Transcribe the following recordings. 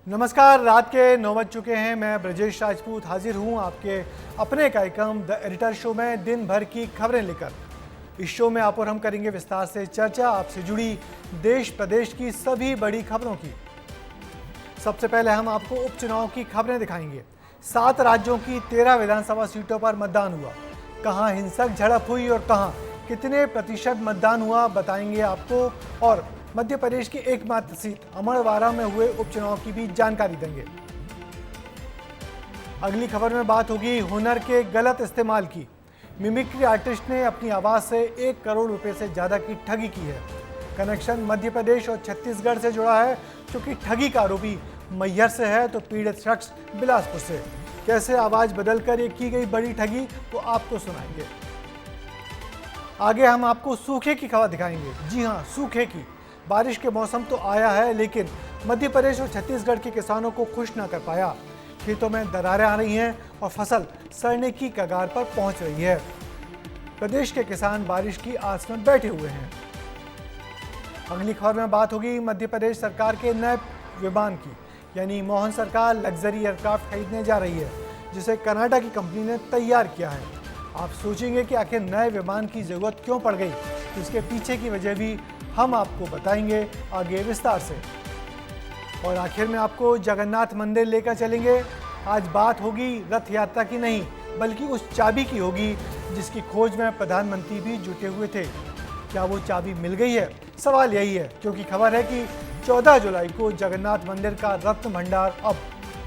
नमस्कार, रात के 9 बज चुके हैं। मैं ब्रजेश राजपूत हाजिर हूं आपके अपने कार्यक्रम द एडिटर शो में दिन भर की खबरें लेकर। इस शो में आप और हम करेंगे विस्तार से चर्चा आपसे जुड़ी देश प्रदेश की सभी बड़ी खबरों की। सबसे पहले हम आपको उपचुनाव की खबरें दिखाएंगे। 7 राज्यों की 13 विधानसभा सीटों पर मतदान हुआ। कहां हिंसक झड़प हुई और कहां कितने प्रतिशत मतदान हुआ बताएंगे आपको। और मध्य प्रदेश की एकमात्र सीट अमरवाड़ा में हुए उपचुनाव की भी जानकारी देंगे। अगली खबर में बात होगी हुनर के गलत इस्तेमाल की। मिमिक्री आर्टिस्ट ने अपनी आवाज से 1 करोड़ रुपए से ज्यादा की ठगी की है। कनेक्शन मध्य प्रदेश और छत्तीसगढ़ से जुड़ा है, क्योंकि ठगी का आरोपी मैहर से है तो पीड़ित शख्स बिलासपुर से। कैसे आवाज बदलकर ये की गई बड़ी ठगी वो आपको सुनाएंगे। आगे हम आपको सूखे की खबर दिखाएंगे। जी हां, सूखे की। बारिश के मौसम तो आया है, लेकिन मध्य प्रदेश और छत्तीसगढ़ के किसानों को खुश न कर पाया। खेतों में दरारें आ रही हैं और फसल सड़ने की कगार पर पहुंच रही है। प्रदेश के किसान बारिश की आस में बैठे हुए हैं। अगली खबर में बात होगी मध्य प्रदेश सरकार के नए विमान की, यानी मोहन सरकार लग्जरी एयरक्राफ्ट खरीदने जा रही है, जिसे कनाडा की कंपनी ने तैयार किया है। आप सोचेंगे कि आखिर नए विमान की जरूरत क्यों पड़ गई, तो इसके पीछे की वजह भी हम आपको बताएंगे आगे विस्तार से। और आखिर में आपको जगन्नाथ मंदिर लेकर चलेंगे। आज बात होगी रथ यात्रा की नहीं, बल्कि उस चाबी की होगी जिसकी खोज में प्रधानमंत्री भी जुटे हुए थे। क्या वो चाबी मिल गई है? सवाल यही है, क्योंकि खबर है कि 14 जुलाई को जगन्नाथ मंदिर का रत्न भंडार अब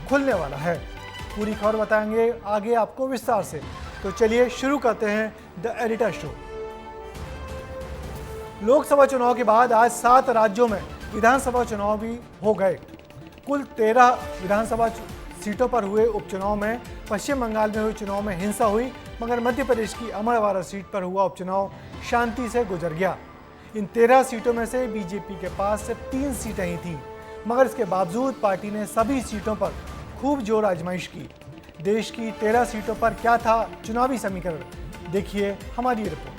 खुलने वाला है। पूरी खबर बताएंगे आगे आपको विस्तार से। तो चलिए शुरू करते हैं द एडिटर शो। लोकसभा चुनाव के बाद आज 7 राज्यों में विधानसभा चुनाव भी हो गए। कुल 13 विधानसभा सीटों पर हुए उपचुनाव में पश्चिम बंगाल में हुए चुनाव में हिंसा हुई, मगर मध्य प्रदेश की अमरवाड़ा सीट पर हुआ उपचुनाव शांति से गुजर गया। इन 13 सीटों में से बीजेपी के पास सिर्फ 3 सीटें ही थीं, मगर इसके बावजूद पार्टी ने सभी सीटों पर खूब जोर आजमाइश की। देश की 13 सीटों पर क्या था चुनावी समीकरण, देखिए हमारी रिपोर्ट।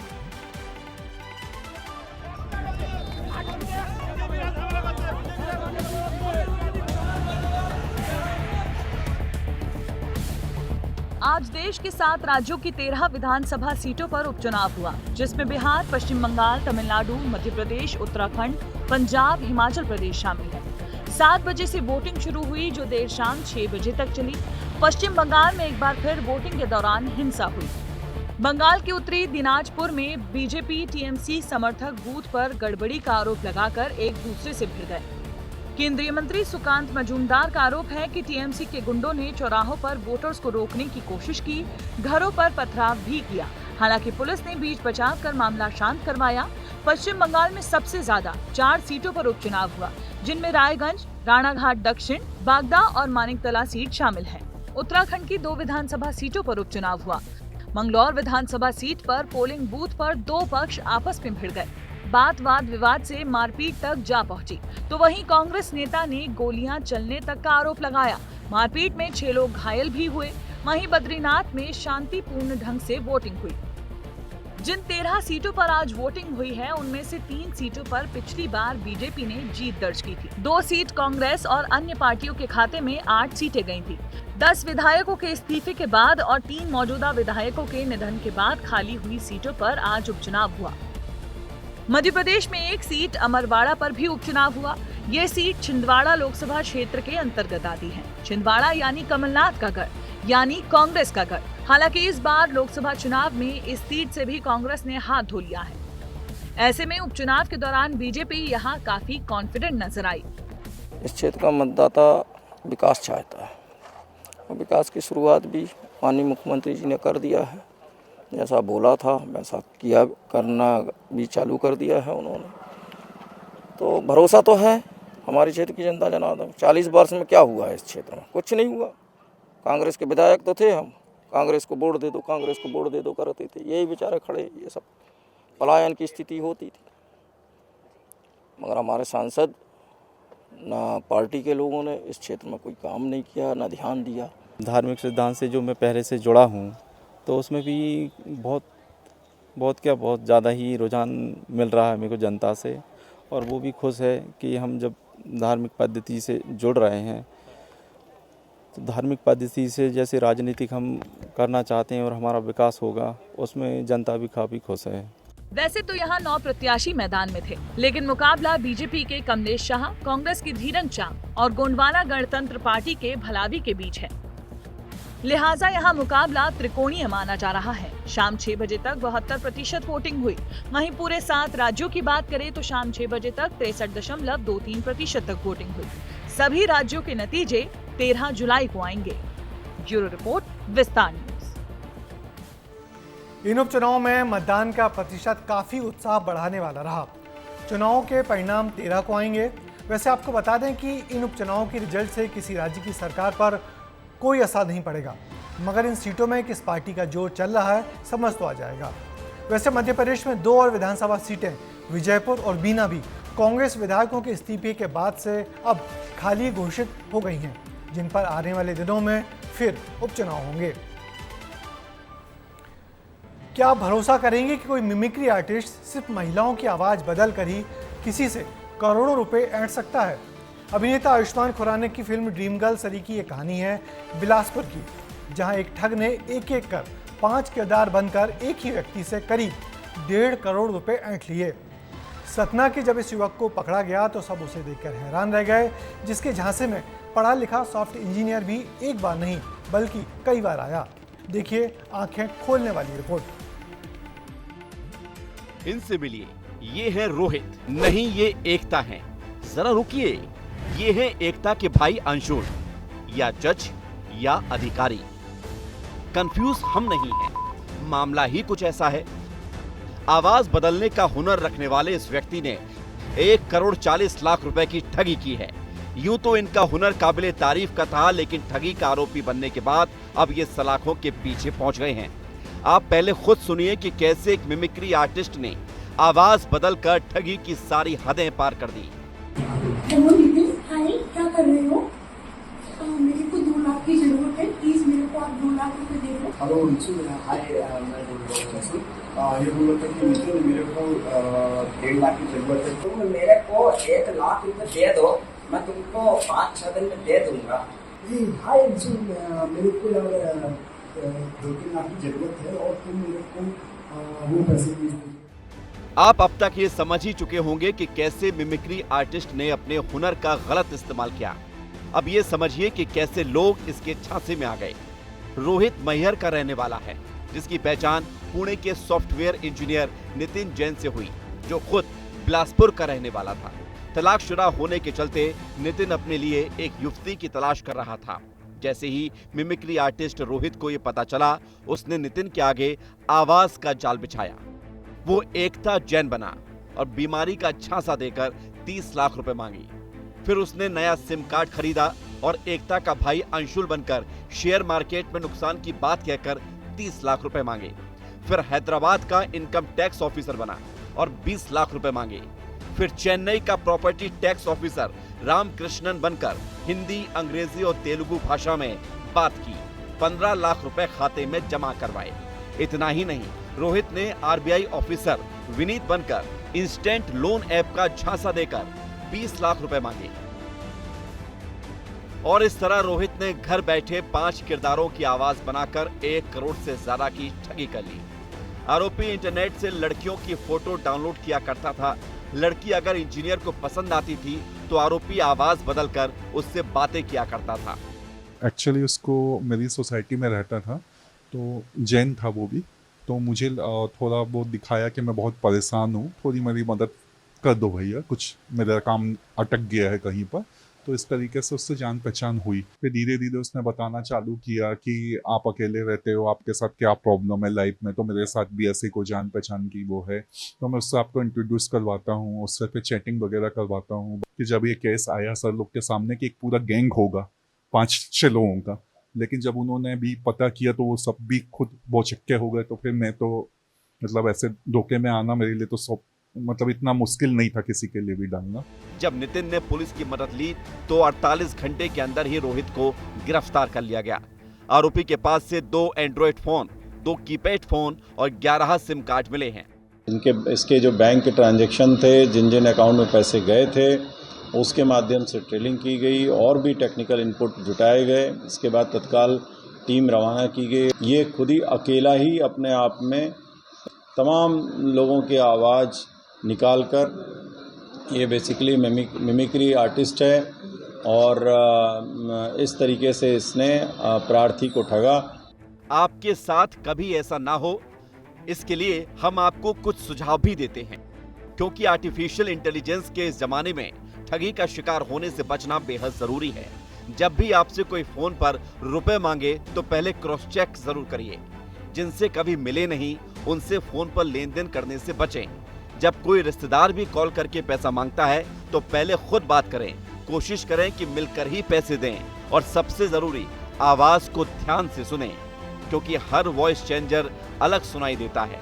आज देश के 7 राज्यों की 13 विधानसभा सीटों पर उपचुनाव हुआ, जिसमें बिहार, पश्चिम बंगाल, तमिलनाडु, मध्य प्रदेश, उत्तराखंड, पंजाब, हिमाचल प्रदेश शामिल है। 7 बजे से वोटिंग शुरू हुई, जो देर शाम 6 बजे तक चली। पश्चिम बंगाल में एक बार फिर वोटिंग के दौरान हिंसा हुई। बंगाल के उत्तरी दिनाजपुर में बीजेपी टीएमसी समर्थक बूथ पर गड़बड़ी का आरोप लगाकर एक दूसरे से भिड़ गए। केंद्रीय मंत्री सुकांत मजूमदार का आरोप है कि टीएमसी के गुंडों ने चौराहों पर वोटर्स को रोकने की कोशिश की, घरों पर पथराव भी किया। हालांकि पुलिस ने बीच बचाव कर मामला शांत करवाया। पश्चिम बंगाल में सबसे ज्यादा 4 सीटों पर उपचुनाव हुआ, जिनमें रायगंज, राणाघाट दक्षिण, बागदा और मानिकतला सीट शामिल है। उत्तराखंड की 2 विधानसभा सीटों पर उपचुनाव हुआ। मंगलौर विधानसभा सीट पर पोलिंग बूथ पर 2 पक्ष आपस में भिड़ गए। बात वाद विवाद से मारपीट तक जा पहुंची, तो वहीं कांग्रेस नेता ने गोलियां चलने तक का आरोप लगाया। मारपीट में 6 लोग घायल भी हुए। वहीं बद्रीनाथ में शांतिपूर्ण ढंग से वोटिंग हुई। जिन 13 सीटों पर आज वोटिंग हुई है, उनमें से 3 सीटों पर पिछली बार बीजेपी ने जीत दर्ज की थी। 2 सीट कांग्रेस और अन्य पार्टियों के खाते में 8 सीटें गई थी। 10 विधायकों के इस्तीफे के बाद और 3 मौजूदा विधायकों के निधन के बाद खाली हुई सीटों पर आज उपचुनाव हुआ। मध्य प्रदेश में एक सीट अमरवाड़ा पर भी उपचुनाव हुआ। ये सीट छिंदवाड़ा लोकसभा क्षेत्र के अंतर्गत आती है। छिंदवाड़ा यानी कमलनाथ का गढ़, यानी कांग्रेस का गढ़। हालांकि इस बार लोकसभा चुनाव में इस सीट से भी कांग्रेस ने हाथ धो लिया है। ऐसे में उपचुनाव के दौरान बीजेपी यहाँ काफी कॉन्फिडेंट नजर आई। इस क्षेत्र का मतदाता विकास चाहता है और विकास की शुरुआत भी माननीय मुख्यमंत्री जी ने कर दिया है। जैसा बोला था वैसा किया, करना भी चालू कर दिया है उन्होंने। तो भरोसा तो है हमारे क्षेत्र की जनता जनार्दन। 40 वर्ष में क्या हुआ है इस क्षेत्र में? कुछ नहीं हुआ। कांग्रेस के विधायक तो थे, हम कांग्रेस को वोट दे दो, कांग्रेस को वोट दे दो करते थे। यही बेचारे खड़े, ये सब पलायन की स्थिति होती थी। मगर हमारे सांसद ना पार्टी के लोगों ने इस क्षेत्र में कोई काम नहीं किया, ना ध्यान दिया। धार्मिक सिद्धांत से जो मैं पहले से जुड़ा हूँ, तो उसमें भी बहुत ज़्यादा ही रुझान मिल रहा है मेरे को जनता से। और वो भी खुश है कि हम जब धार्मिक पद्धति से जुड़ रहे हैं तो धार्मिक पद्धति से जैसे राजनीतिक हम करना चाहते हैं और हमारा विकास होगा, उसमें जनता भी काफ़ी खुश है। वैसे तो यहाँ 9 प्रत्याशी मैदान में थे, लेकिन मुकाबला बीजेपी के कमलेश शाह, कांग्रेस की धीरन चांद और गोंडवाना गणतंत्र पार्टी के भलावी के बीच है। लिहाजा यहाँ मुकाबला त्रिकोणीय माना जा रहा है। शाम 6 बजे तक 72% वोटिंग हुई। वहीं पूरे 7 राज्यों की बात करें तो शाम 6 बजे तक 63.23% तक वोटिंग हुई। सभी राज्यों के नतीजे 13 जुलाई को आएंगे। ब्यूरो रिपोर्ट, विस्तार न्यूज। इन उपचुनावों में मतदान का प्रतिशत काफी उत्साह बढ़ाने वाला रहा। चुनावों के परिणाम 13 को आएंगे। वैसे आपको बता दें कि इन उपचुनावों की रिजल्ट से किसी राज्य की सरकार पर कोई असर नहीं पड़ेगा, मगर इन सीटों में किस पार्टी का जोर चल रहा है समझ तो आ जाएगा। वैसे मध्य प्रदेश में 2 और विधानसभा सीटें विजयपुर और बीना भी कांग्रेस विधायकों के इस्तीफे के बाद से अब खाली घोषित हो गई हैं, जिन पर आने वाले दिनों में फिर उपचुनाव होंगे। क्या आप भरोसा करेंगे कि कोई मिमिक्री आर्टिस्ट सिर्फ महिलाओं की आवाज बदल कर ही किसी से करोड़ों रुपए ऐंठ सकता है? अभिनेता आयुष्मान खुराना की फिल्म ड्रीम गर्ल सरी की ये कहानी है बिलासपुर की, जहां एक ठग ने एक एक कर 5 किरदार बनकर एक ही व्यक्ति से करीब 1.5 करोड़ रुपए ऐंठ लिए। सतना के जब इस युवक को पकड़ा गया तो सब उसे देखकर हैरान रह गए, जिसके झांसे में पढ़ा लिखा सॉफ्ट इंजीनियर भी एक बार नहीं बल्कि कई बार आया। देखिए आंखें खोलने वाली रिपोर्ट। इनसे मिलिए, ये है रोहित, नहीं ये एकता है। जरा रुकिए, ये है एकता के भाई अंशुल, या जज या अधिकारी। कंफ्यूज हम नहीं हैं, मामला ही कुछ ऐसा है। आवाज बदलने का हुनर रखने वाले इस व्यक्ति ने 1 करोड़ 40 लाख रुपए की ठगी की है। यूं तो इनका हुनर काबिले तारीफ का था, लेकिन ठगी का आरोपी बनने के बाद अब ये सलाखों के पीछे पहुंच गए हैं। आप पहले खुद सुनिए कि कैसे एक मिमिक्री आर्टिस्ट ने आवाज बदलकर ठगी की सारी हदें पार कर दी। हाय, क्या कर रहे हो? मेरे को 2 लाख की जरूरत है, प्लीज मेरे को आप 2 लाख रुपए दे दो। हेलो हाय, मैं बोल रहा हूँ ये बोल रहा था कि मेरे को 1.5 लाख की जरूरत है। तुम मेरे को 1 लाख रुपए दे दो, मैं तुमको 5-6 दिन में दे दूंगा। हाय मेरे को 2-3 लाख की जरूरत है और तुम मेरे को वो पैसे भेज दो। आप अब तक ये समझ ही चुके होंगे कि कैसे मिमिक्री आर्टिस्ट ने अपने हुनर का गलत इस्तेमाल किया। अब ये समझिए कि कैसे लोग इसके झांसे में आ गए। रोहित मैहर का रहने वाला है, जिसकी पहचान पुणे के सॉफ्टवेयर इंजीनियर नितिन जैन से हुई, जो खुद बिलासपुर का रहने वाला था। तलाकशुदा होने के चलते नितिन अपने लिए एक युवती की तलाश कर रहा था। जैसे ही मिमिक्री आर्टिस्ट रोहित को यह पता चला, उसने नितिन के आगे आवाज का जाल बिछाया। वो एकता जैन बना और बीमारी का झांसा देकर 30 लाख रुपए मांगी। फिर उसने नया सिम कार्ड खरीदा और एकता का भाई अंशुल बनकर शेयर मार्केट में नुकसान की बात कहकर 30 लाख रुपए मांगे। फिर हैदराबाद का इनकम टैक्स ऑफिसर बना और 20 लाख रुपए मांगे। फिर चेन्नई का प्रॉपर्टी टैक्स ऑफिसर रामकृष्णन बनकर हिंदी, अंग्रेजी और तेलुगु भाषा में बात की। 15 लाख रुपए खाते में जमा करवाए। इतना ही नहीं, रोहित ने आरबीआई ऑफिसर विनीत बनकर इंस्टेंट लोन ऐप का झांसा देकर 20 लाख रुपए मांगे। और इस तरह रोहित ने घर बैठे 5 किरदारों की आवाज बनाकर 1 करोड़ से ज्यादा की ठगी कर ली। आरोपी इंटरनेट से लड़कियों की फोटो डाउनलोड किया करता था। लड़की अगर इंजीनियर को पसंद आती थी तो आरोपी आवाज बदलकर उससे बातें किया करता था। एक्चुअली उसको मेरी सोसाइटी में रहता था, तो जैन था वो भी, तो मुझे थोड़ा बहुत दिखाया कि मैं बहुत परेशान हूँ, थोड़ी मेरी मदद कर दो भैया, कुछ मेरा काम अटक गया है कहीं पर। तो इस तरीके से उससे जान पहचान हुई। फिर धीरे धीरे उसने बताना चालू किया कि आप अकेले रहते हो, आपके साथ क्या प्रॉब्लम है लाइफ में, तो मेरे साथ भी ऐसे को जान पहचान की वो है, तो मैं उससे आपको इंट्रोड्यूस करवाता हूँ, उससे फिर चैटिंग वगैरह करवाता हूँ। कि जब ये केस आया सर लोग के सामने कि एक पूरा गैंग होगा 5-6 लोगों का, लेकिन जब उन्होंने भी पता किया तो वो सब भी खुद बौचक्के हो गए। तो फिर मैं तो मतलब ऐसे धोखे में आना मेरे लिए तो सब मतलब इतना मुश्किल नहीं था किसी के लिए भी डालना। जब नितिन ने पुलिस की मदद ली तो 48 घंटे के अंदर ही रोहित को गिरफ्तार कर लिया गया। आरोपी के पास से 2 एंड्रॉइड फोन, 2 कीपैड फोन और 11 सिम कार्ड मिले हैं। इसके जो बैंक के ट्रांजैक्शन थे, जिन जिन अकाउंट में पैसे गए थे, उसके माध्यम से ड्रिलिंग की गई और भी टेक्निकल इनपुट जुटाए गए। इसके बाद तत्काल टीम रवाना की गई। ये खुद ही अकेला ही अपने आप में तमाम लोगों की आवाज़ निकाल कर, ये बेसिकली मिमिक्री आर्टिस्ट है और इस तरीके से इसने प्रार्थी को ठगा। आपके साथ कभी ऐसा ना हो, इसके लिए हम आपको कुछ सुझाव भी देते हैं, क्योंकि आर्टिफिशियल इंटेलिजेंस के इस जमाने में ठगी का शिकार होने से बचना बेहद जरूरी है। जब भी आपसे कोई फोन पर रुपए मांगे तो पहले क्रॉस चेक जरूर करिए। जिनसे कभी मिले नहीं उनसे फोन पर लेन देन करने से बचें। जब कोई रिश्तेदार भी कॉल करके पैसा मांगता है तो पहले खुद बात करें, कोशिश करें कि मिलकर ही पैसे दें और सबसे जरूरी आवाज को ध्यान से सुनें, क्योंकि हर वॉइस चेंजर अलग सुनाई देता है।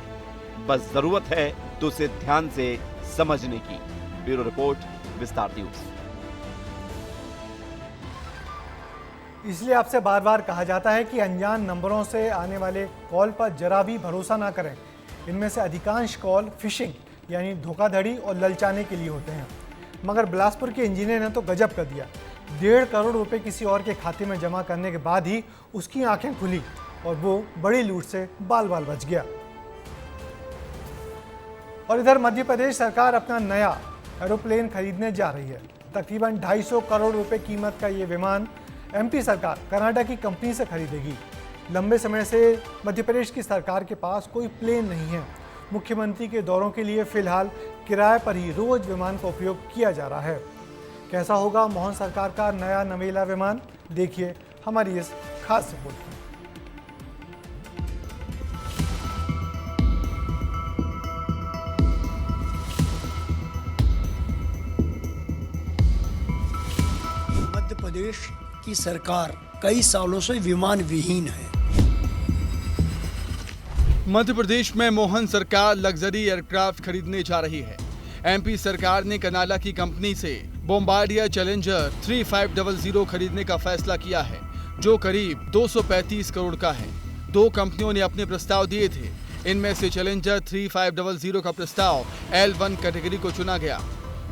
बस जरूरत है तो उसे ध्यान से समझने की। ब्यूरो रिपोर्ट, विस्तार न्यूज। इसलिए आपसे बार बार कहा जाता है कि अनजान नंबरों से आने वाले कॉल पर जरा भी भरोसा ना करें। इनमें से अधिकांश कॉल फिशिंग यानी धोखाधड़ी और ललचाने के लिए होते हैं। मगर बिलासपुर के इंजीनियर ने तो गजब कर दिया। 1.5 करोड़ रुपए किसी और के खाते में जमा करने के बाद ही उसकी आंखें खुली और वो बड़ी लूट से बाल बाल बच गया। और इधर मध्य प्रदेश सरकार अपना नया एरोप्लेन खरीदने जा रही है। तकरीबन 250 करोड़ रुपए कीमत का ये विमान एमपी सरकार कनाडा की कंपनी से खरीदेगी। लंबे समय से मध्य प्रदेश की सरकार के पास कोई प्लेन नहीं है। मुख्यमंत्री के दौरों के लिए फिलहाल किराए पर ही रोज विमान का उपयोग किया जा रहा है। कैसा होगा मोहन सरकार का नया नवेला विमान, देखिए हमारी इस खास रिपोर्ट में। मध्य प्रदेश की सरकार कई सालों से विमान विहीन है। मध्य प्रदेश में मोहन सरकार लग्जरी एयरक्राफ्ट खरीदने जा रही है। एमपी सरकार ने कनाडा की कंपनी से बोम्बार्डियर चैलेंजर 3500 खरीदने का फैसला किया है, जो करीब 235 करोड़ का है। 2 कंपनियों ने अपने प्रस्ताव दिए थे। इनमें से चैलेंजर 3500 का प्रस्ताव L1 कैटेगरी को चुना गया।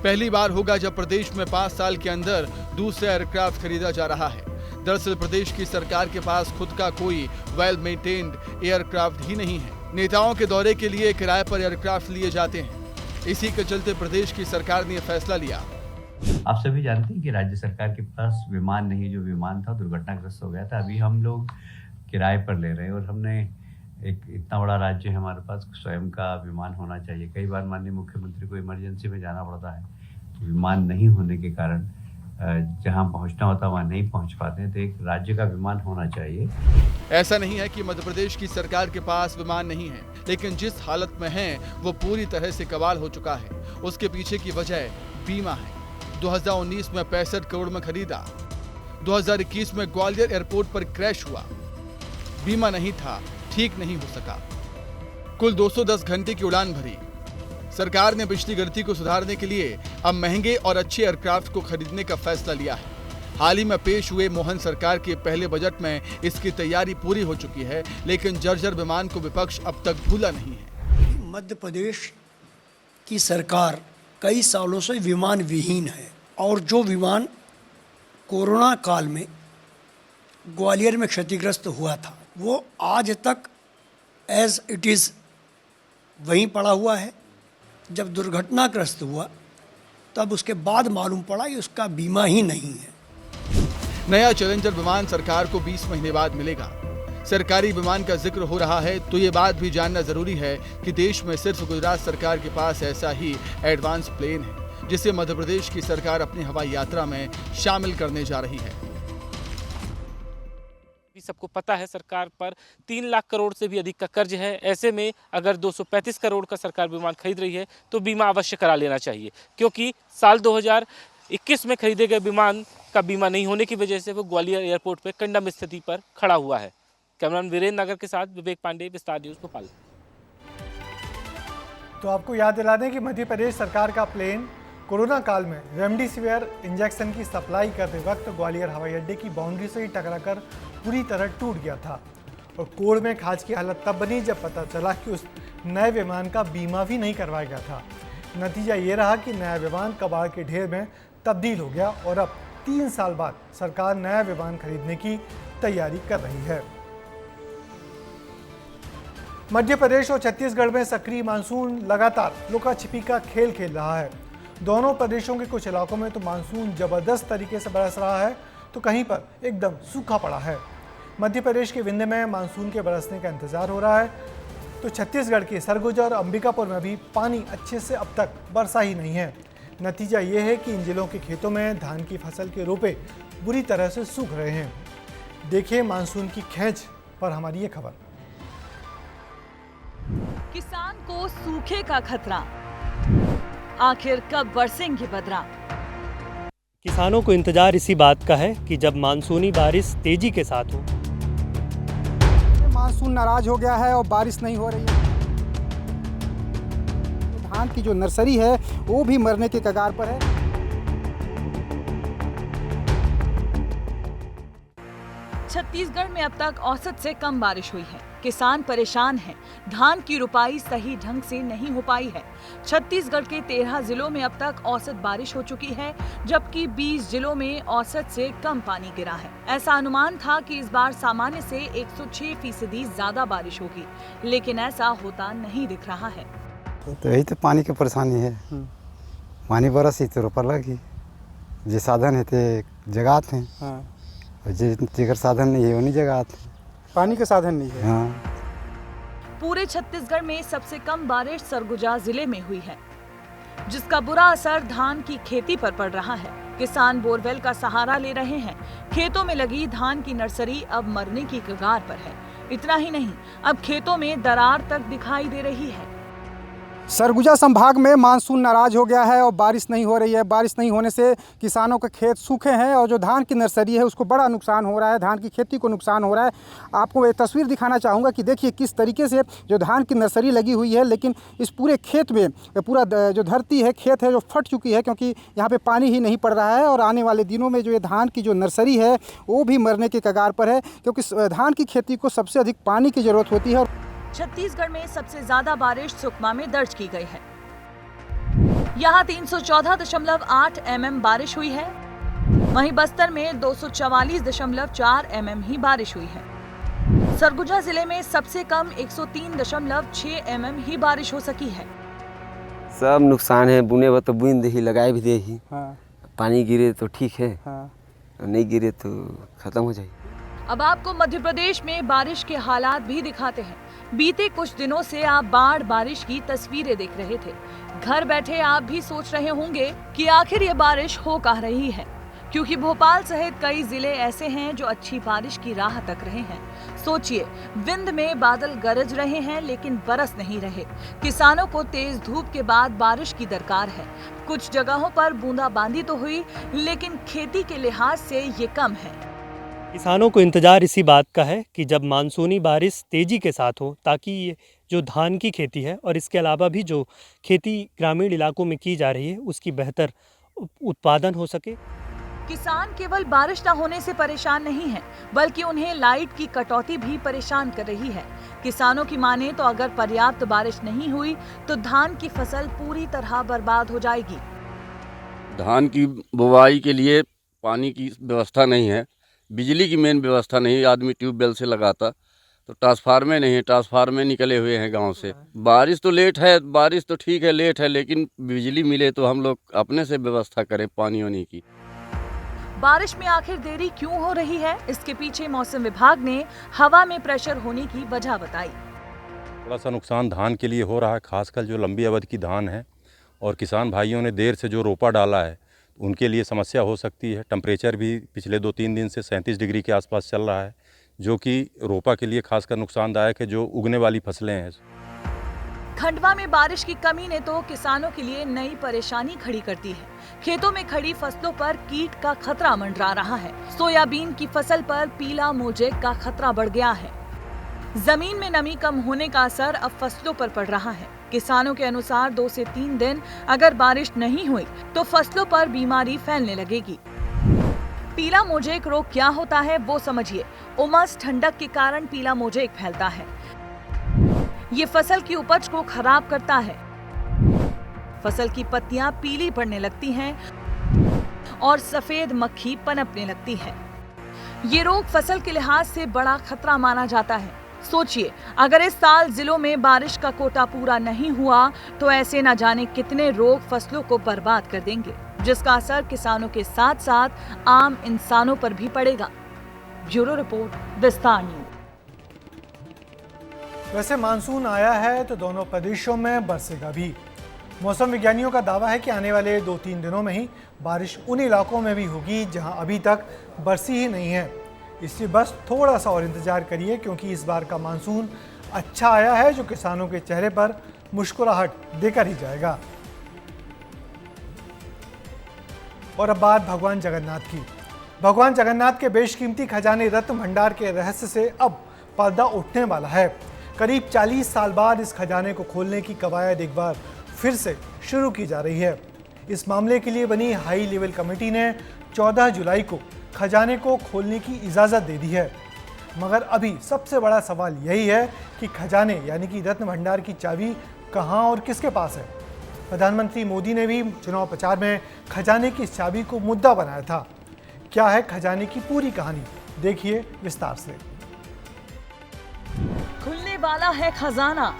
पहली बार होगा जब प्रदेश में 5 साल के अंदर दूसरा एयरक्राफ्ट खरीदा जा रहा है। दरअसल प्रदेश की सरकार के पास खुद का कोई वेल मेंटेन्ड एयरक्राफ्ट ही नहीं है। नेताओं के दौरे के लिए किराए पर एयरक्राफ्ट लिए जाते हैं। इसी के चलते प्रदेश की सरकार ने यह फैसला लिया। आप सभी जानते हैं कि राज्य सरकार के पास विमान नहीं, जो विमान था दुर्घटनाग्रस्त हो गया था। अभी हम लोग किराए पर ले रहे हैं और हमने एक इतना बड़ा राज्य है, हमारे पास स्वयं का विमान होना चाहिए। कई बार माननीय मुख्यमंत्री को इमरजेंसी में जाना पड़ता है, तो विमान नहीं होने के कारण जहां पहुंचना होता वहां नहीं पहुंच पाते हैं, तो एक राज्य का विमान होना चाहिए। ऐसा नहीं है कि मध्य प्रदेश की सरकार के पास विमान नहीं है, लेकिन जिस हालत में है वो पूरी तरह से कबाल हो चुका है। उसके पीछे की वजह बीमा है। 2019 में 65 करोड़ में खरीदा, 2021 में ग्वालियर एयरपोर्ट पर क्रैश हुआ। बीमा नहीं था, ठीक नहीं हो सका। कुल 210 घंटे की उड़ान भरी। सरकार ने पिछली गलती को सुधारने के लिए अब महंगे और अच्छे एयरक्राफ्ट को खरीदने का फैसला लिया है। हाल ही में पेश हुए मोहन सरकार के पहले बजट में इसकी तैयारी पूरी हो चुकी है, लेकिन जर्जर विमान को विपक्ष अब तक भूला नहीं है। मध्य प्रदेश की सरकार कई सालों से विमान विहीन है और जो विमान कोरोना काल में ग्वालियर में क्षतिग्रस्त हुआ था वो आज तक एज इट इज़ वहीं पड़ा हुआ है। जब दुर्घटनाग्रस्त हुआ तब उसके बाद मालूम पड़ा कि उसका बीमा ही नहीं है। नया चैलेंजर विमान सरकार को 20 महीने बाद मिलेगा। सरकारी विमान का जिक्र हो रहा है तो ये बात भी जानना जरूरी है कि देश में सिर्फ गुजरात सरकार के पास ऐसा ही एडवांस प्लेन है, जिसे मध्य प्रदेश की सरकार अपनी हवाई यात्रा में शामिल करने जा रही है। सबको पता है सरकार पर 3 लाख करोड़ से भी अधिक का कर्ज है। ऐसे में अगर 235 करोड़ का सरकार विमान खरीद रही है तो बीमा अवश्य करा लेना चाहिए, क्योंकि साल 2021 में खरीदे गए विमान का बीमा नहीं होने की वजह से वो ग्वालियर एयरपोर्ट पर कंडम स्थिति पर खड़ा हुआ है। कैमरामैन वीरेंद्र नगर के साथ विवेक पांडे, विस्तार न्यूज, भोपाल। तो आपको याद दिला दें कि मध्य प्रदेश सरकार का प्लेन कोरोना काल में रेमडेसिविर इंजेक्शन की सप्लाई करते वक्त ग्वालियर हवाई अड्डे की बाउंड्री से ही टकराकर पूरी तरह टूट गया था। और कोड़ में खाज की हालत तब बनी जब पता चला कि उस नए विमान का बीमा भी नहीं करवाया गया था। नतीजा ये रहा कि नया विमान कबाड़ के ढेर में तब्दील हो गया और अब 3 साल बाद सरकार नया विमान खरीदने की तैयारी कर रही है। मध्य प्रदेश और छत्तीसगढ़ में सक्रिय मानसून लगातार लुका छिपी का खेल खेल रहा है। दोनों प्रदेशों के कुछ इलाकों में तो मानसून जबरदस्त तरीके से बरस रहा है तो कहीं पर एकदम सूखा पड़ा है। मध्य प्रदेश के विंध्य में मानसून के बरसने का इंतजार हो रहा है तो छत्तीसगढ़ के सरगुजा और अंबिकापुर में भी पानी अच्छे से अब तक बरसा ही नहीं है। नतीजा ये है कि इन जिलों के खेतों में धान की फसल के रोपे बुरी तरह से सूख रहे हैं। देखिए मानसून की खेंच पर हमारी ये खबर। किसान को सूखे का खतरा, आखिर कब बरसेंगे बदरा। किसानों को इंतजार इसी बात का है कि जब मानसूनी बारिश तेजी के साथ हो। मानसून नाराज हो गया है और बारिश नहीं हो रही है। धान की जो नर्सरी है वो भी मरने के कगार पर है। छत्तीसगढ़ में अब तक औसत से कम बारिश हुई है। किसान परेशान हैं। धान की रुपाई सही ढंग से नहीं हो पाई है। छत्तीसगढ़ के 13 जिलों में अब तक औसत बारिश हो चुकी है, जबकि 20 जिलों में औसत से कम पानी गिरा है। ऐसा अनुमान था कि इस बार सामान्य से 106% ज्यादा बारिश होगी, लेकिन ऐसा होता नहीं दिख रहा है। तो यही तो पानी की परेशानी है। पानी बरस ही तो रोपा लगी, जे साधन है ते जगात हैं। और जेकर साधन नहीं है वो नहीं जगात। पानी का साधन नहीं है। पूरे छत्तीसगढ़ में सबसे कम बारिश सरगुजा जिले में हुई है, जिसका बुरा असर धान की खेती पर पड़ रहा है। किसान बोरवेल का सहारा ले रहे हैं। खेतों में लगी धान की नर्सरी अब मरने की कगार पर है। इतना ही नहीं, अब खेतों में दरार तक दिखाई दे रही है। सरगुजा संभाग में मानसून नाराज हो गया है और बारिश नहीं हो रही है। बारिश नहीं होने से किसानों के खेत सूखे हैं और जो धान की नर्सरी है उसको बड़ा नुकसान हो रहा है। धान की खेती को नुकसान हो रहा है। आपको एक तस्वीर दिखाना चाहूँगा कि देखिए किस तरीके से जो धान की नर्सरी लगी हुई है, लेकिन इस पूरे खेत में पूरा जो धरती है, खेत है जो फट चुकी है, क्योंकि यहाँ पे पानी ही नहीं पड़ रहा है। और आने वाले दिनों में जो ये धान की जो नर्सरी है वो भी मरने के कगार पर है, क्योंकि धान की खेती को सबसे अधिक पानी की ज़रूरत होती है। छत्तीसगढ़ में सबसे ज्यादा बारिश सुकमा में दर्ज की गई है। यहाँ 314.8 mm बारिश हुई है। वहीं बस्तर में 244.4 mm ही बारिश हुई है। सरगुजा जिले में सबसे कम 103.6 mm ही बारिश हो सकी है। सब नुकसान है। बुने व तो बुन दे ही, लगाए भी दे ही। पानी गिरे तो ठीक है, नहीं गिरे तो खत्म हो जाए। अब आपको मध्य प्रदेश में बारिश के हालात भी दिखाते हैं। बीते कुछ दिनों से आप बाढ़ बारिश की तस्वीरें देख रहे थे। घर बैठे आप भी सोच रहे होंगे कि आखिर ये बारिश हो कहाँ रही है, क्योंकि भोपाल सहित कई जिले ऐसे हैं जो अच्छी बारिश की राह तक रहे हैं। सोचिए, विंध्य में बादल गरज रहे हैं लेकिन बरस नहीं रहे। किसानों को तेज धूप के बाद बारिश की दरकार है। कुछ जगहों पर बूंदाबांदी तो हुई, लेकिन खेती के लिहाज से ये कम है। किसानों को इंतजार इसी बात का है कि जब मानसूनी बारिश तेजी के साथ हो, ताकि ये जो धान की खेती है और इसके अलावा भी जो खेती ग्रामीण इलाकों में की जा रही है उसकी बेहतर उत्पादन हो सके। किसान केवल बारिश न होने से परेशान नहीं है, बल्कि उन्हें लाइट की कटौती भी परेशान कर रही है। किसानों की माने तो अगर पर्याप्त बारिश नहीं हुई तो धान की फसल पूरी तरह बर्बाद हो जाएगी। धान की बुवाई के लिए पानी की व्यवस्था नहीं है, बिजली की मेन व्यवस्था नहीं। आदमी ट्यूबवेल से लगाता, तो ट्रांसफार्मर नहीं है, ट्रांसफार्मर निकले हुए हैं गांव से। बारिश तो लेट है, बारिश तो ठीक है लेट है, लेकिन बिजली मिले तो हम लोग अपने से व्यवस्था करें पानी होने की। बारिश में आखिर देरी क्यों हो रही है, इसके पीछे मौसम विभाग ने हवा में प्रेशर होने की वजह बताई। थोड़ा सा नुकसान धान के लिए हो रहा है, खासकर जो लंबी अवधि की धान है और किसान भाइयों ने देर से जो रोपा डाला है उनके लिए समस्या हो सकती है। टेम्परेचर भी पिछले 2-3 दिन से 37 डिग्री के आसपास चल रहा है, जो कि रोपा के लिए खासकर नुकसानदायक है, जो उगने वाली फसलें हैं। खंडवा में बारिश की कमी ने तो किसानों के लिए नई परेशानी खड़ी करती है। खेतों में खड़ी फसलों पर कीट का खतरा मंडरा रहा है। सोयाबीन की फसल पर पीला मोजेक का खतरा बढ़ गया है। जमीन में नमी कम होने का असर अब फसलों पर पड़ रहा है। किसानों के अनुसार 2 से 3 दिन अगर बारिश नहीं हुई तो फसलों पर बीमारी फैलने लगेगी। पीला मोजेक रोग क्या होता है वो समझिए। उमस ठंडक के कारण पीला मोजेक फैलता है। ये फसल की उपज को खराब करता है। फसल की पत्तियां पीली पड़ने लगती हैं और सफेद मक्खी पनपने लगती है। ये रोग फसल के लिहाज से बड़ा खतरा माना जाता है। सोचिए, अगर इस साल जिलों में बारिश का कोटा पूरा नहीं हुआ तो ऐसे न जाने कितने रोग फसलों को बर्बाद कर देंगे, जिसका असर किसानों के साथ साथ आम इंसानों पर भी पड़ेगा। ब्यूरो रिपोर्ट, विस्तार न्यूज। वैसे मानसून आया है तो दोनों प्रदेशों में बरसेगा भी। मौसम विज्ञानियों का दावा है कि आने वाले 2-3 दिनों में ही बारिश उन इलाकों में भी होगी जहां अभी तक बरसी ही नहीं है। इसलिए बस थोड़ा सा और इंतजार करिए, क्योंकि इस बार का मानसून अच्छा आया है जो किसानों के चेहरे पर मुस्कुराहट देकर ही जाएगा। और अब बात भगवान जगन्नाथ की। भगवान जगन्नाथ के बेशकीमती खजाने रत्न भंडार के रहस्य से अब पर्दा उठने वाला है। करीब 40 साल बाद इस खजाने को खोलने की कवायद एक बार फिर से शुरू की जा रही है। इस मामले के लिए बनी हाई लेवल कमेटी ने 14 जुलाई को खजाने को खोलने की इजाज़त दे दी है। मगर अभी सबसे बड़ा सवाल यही है कि खजाने यानी कि रत्न भंडार की चाबी कहां और किसके पास है। प्रधानमंत्री मोदी ने भी चुनाव प्रचार में खजाने की चाबी को मुद्दा बनाया था। क्या है खजाने की पूरी कहानी, देखिए विस्तार से। खुलने वाला है खजाना,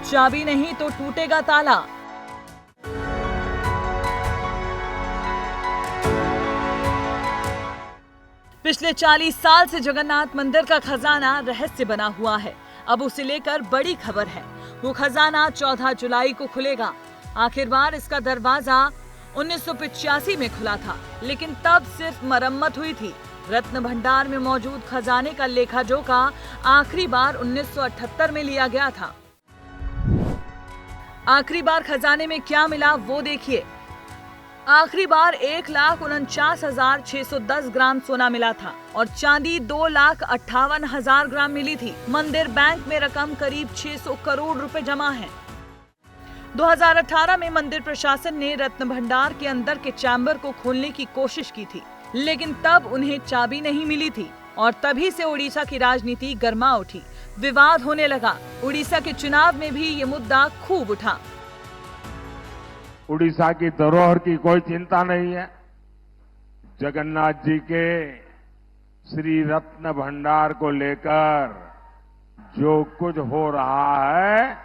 चाबी नहीं तो टूटेगा ताला। पिछले 40 साल से जगन्नाथ मंदिर का खजाना रहस्य बना हुआ है। अब उसे लेकर बड़ी खबर है। वो खजाना 14 जुलाई को खुलेगा। आखिरकार इसका दरवाजा 1985 में खुला था, लेकिन तब सिर्फ मरम्मत हुई थी। रत्न भंडार में मौजूद खजाने का लेखा जोखा आखिरी बार 1978 में लिया गया था। आखिरी बार खजाने में क्या मिला वो देखिए। आखिरी बार 1,49,610 ग्राम सोना मिला था और चांदी 2,58,000 ग्राम मिली थी। मंदिर बैंक में रकम करीब 600 करोड़ रुपए जमा है। 2018 में मंदिर प्रशासन ने रत्न भंडार के अंदर के चैम्बर को खोलने की कोशिश की थी, लेकिन तब उन्हें चाबी नहीं मिली थी और तभी से उड़ीसा की राजनीति गर्मा उठी। विवाद होने लगा। उड़ीसा के चुनाव में भी ये मुद्दा खूब उठा। उड़ीसा की धरोहर की कोई चिंता नहीं है। जगन्नाथ जी के श्री रत्न भंडार को लेकर जो कुछ हो रहा है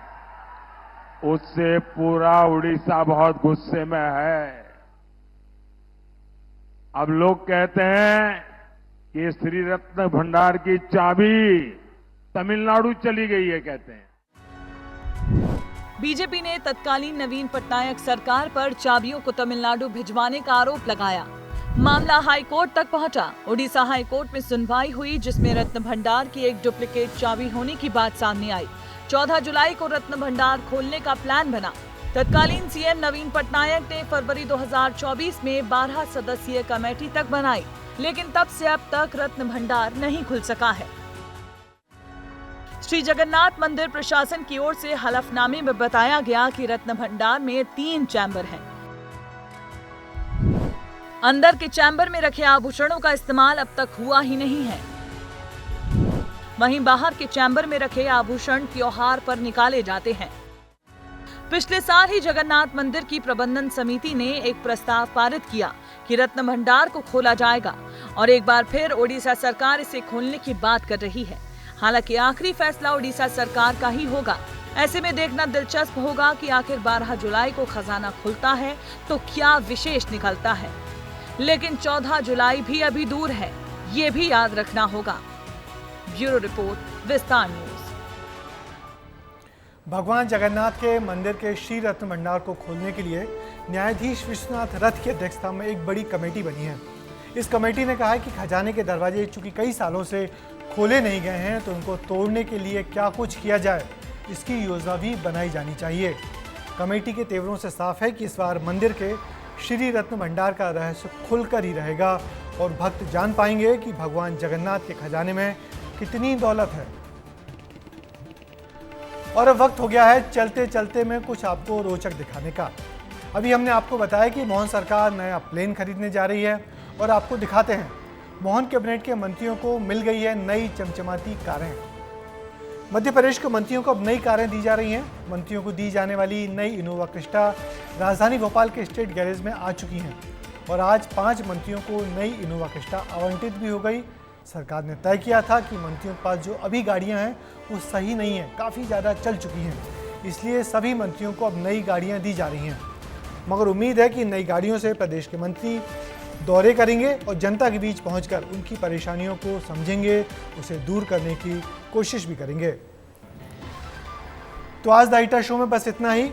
उससे पूरा उड़ीसा बहुत गुस्से में है। अब लोग कहते हैं कि श्री रत्न भंडार की चाबी तमिलनाडु चली गई है, कहते हैं। बीजेपी ने तत्कालीन नवीन पटनायक सरकार पर चाबियों को तमिलनाडु भिजवाने का आरोप लगाया। मामला हाई कोर्ट तक पहुंचा। उड़ीसा हाई कोर्ट में सुनवाई हुई, जिसमें रत्न भंडार की एक डुप्लीकेट चाबी होने की बात सामने आई। 14 जुलाई को रत्न भंडार खोलने का प्लान बना। तत्कालीन सीएम नवीन पटनायक ने फरवरी 2024 में 12 सदस्यीय कमेटी तक बनाई, लेकिन तब से अब तक रत्न भंडार नहीं खुल सका है। श्री जगन्नाथ मंदिर प्रशासन की ओर से हलफनामे में बताया गया कि रत्न भंडार में 3 चैम्बर हैं। अंदर के चैम्बर में रखे आभूषणों का इस्तेमाल अब तक हुआ ही नहीं है। वहीं बाहर के चैम्बर में रखे आभूषण त्योहार पर निकाले जाते हैं। पिछले साल ही जगन्नाथ मंदिर की प्रबंधन समिति ने एक प्रस्ताव पारित किया कि रत्न भंडार को खोला जाएगा और एक बार फिर ओडिशा सरकार इसे खोलने की बात कर रही है। हालांकि आखिरी फैसला ओडिशा सरकार का ही होगा। ऐसे में देखना दिलचस्प होगा कि आखिर 12 जुलाई को खजाना खुलता है तो क्या विशेष निकलता है। लेकिन 14 जुलाई भी अभी दूर है, ये भी याद रखना होगा। ब्यूरो रिपोर्ट, विस्तार न्यूज। भगवान जगन्नाथ के मंदिर के श्री रत्न भंडार को खोलने के लिए न्यायाधीश विश्वनाथ रथ की अध्यक्षता में एक बड़ी कमेटी बनी है। इस कमेटी ने कहा है कि खजाने के दरवाजे चूंकि कई सालों से खोले नहीं गए हैं तो उनको तोड़ने के लिए क्या कुछ किया जाए, इसकी योजना भी बनाई जानी चाहिए। कमेटी के तेवरों से साफ है कि इस बार मंदिर के श्री रत्न भंडार का रहस्य खुलकर ही रहेगा और भक्त जान पाएंगे कि भगवान जगन्नाथ के खजाने में कितनी दौलत है। और अब वक्त हो गया है चलते चलते में कुछ आपको रोचक दिखाने का। अभी हमने आपको बताया कि मोहन सरकार नया प्लेन खरीदने जा रही है और आपको दिखाते हैं मोहन कैबिनेट के मंत्रियों को मिल गई है नई चमचमाती कारें। मध्य प्रदेश के मंत्रियों को अब नई कारें दी जा रही हैं। मंत्रियों को दी जाने वाली नई इनोवा क्रिस्टा राजधानी भोपाल के स्टेट गैरेज में आ चुकी हैं और आज 5 मंत्रियों को नई इनोवा क्रिस्टा आवंटित भी हो गई। सरकार ने तय किया था कि मंत्रियों के पास जो अभी गाड़ियां हैं वो सही नहीं है, काफ़ी ज़्यादा चल चुकी हैं, इसलिए सभी मंत्रियों को अब नई गाड़ियां दी जा रही हैं। मगर उम्मीद है कि नई गाड़ियों से प्रदेश के मंत्री दौरे करेंगे और जनता के बीच पहुंचकर उनकी परेशानियों को समझेंगे, उसे दूर करने की कोशिश भी करेंगे। तो आज द हिटर शो में बस इतना ही।